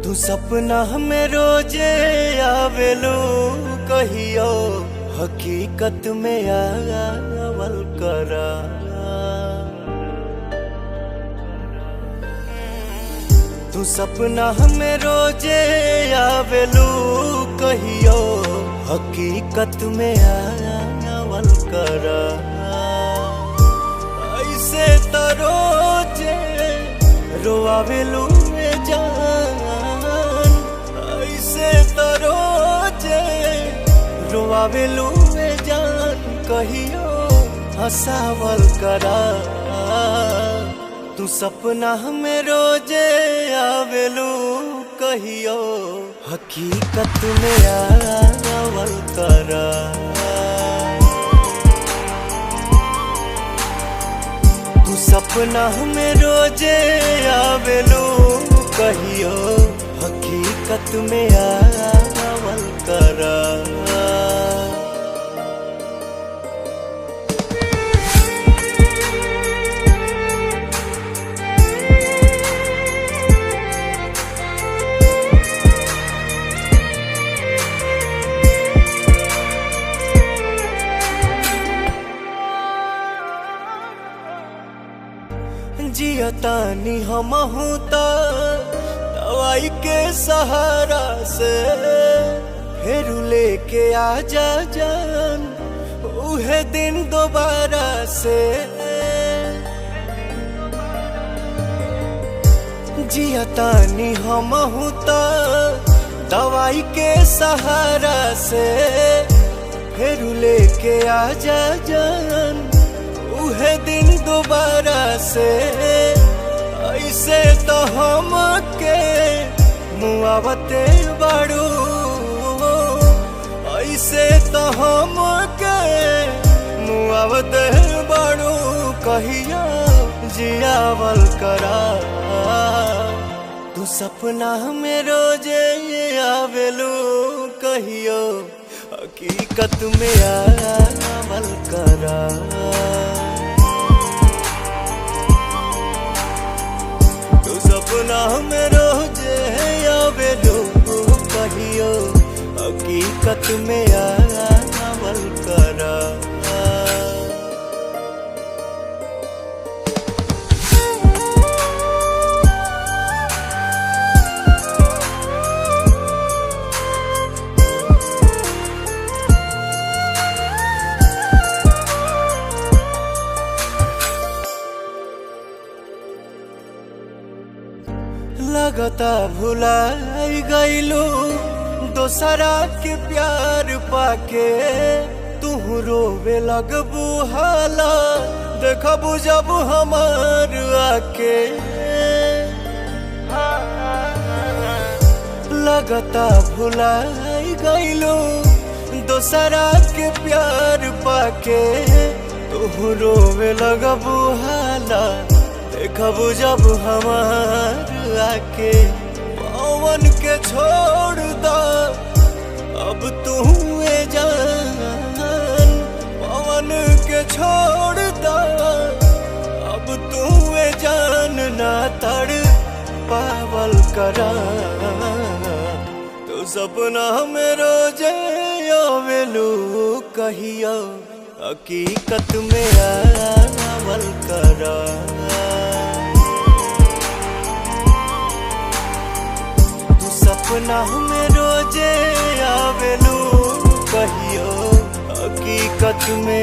तू सपना में रोजे आवेलू कहियो हकीकत में आवल करा। तू सपना में रोजे आवेलू कहियो हकीकत में आवल करा। ऐसे तो रोजे रोआवेलू जान, ऐसे तो रोजे रोआवेलू जान कहियो हंसावल करा। तू सपना में रोजे आवेलू कहियो हकीकत में आवल करा। तू सपना में रोजे आवेलू कहियो हकीकत में आवल करा। जियतानी हमहू तो दवाई के सहारा से, फिर लेके आजा जान उहे दिन दोबारा से। जियतानी हमहू तो दवाई के सहारा से, फिर लेके आजा जान उहे दिन दोबारा से। ऐसे तो हम के मुआवते बाड़ू, ऐसे तो हम के मुआवते बाड़ू कहियो जियावल करा। तू सपना में रोजे आवेलू कहियो हकीकत में आवल करा। सपना में रोजे आवेलू कहियो हकीकत में आवल करा। लगता भुलाई गईलू दोसरा के प्यार पाके, तू रोवे लगबू हाला देखबू जब हमार आके। लगता भुलाई गईलू दोसरा के प्यार पाके, तू रोवे लगबू हाला देखबू जब हमार आके। पवन के छोड़ दा अब तू जान, पवन के छोड़ दा अब तू जान ना तड़ पावल करा। तो सपना में रोजे आवेलू कहियो हकीकत में आवल करा। सपना में रोजे आवेलू कहियो हकीकत में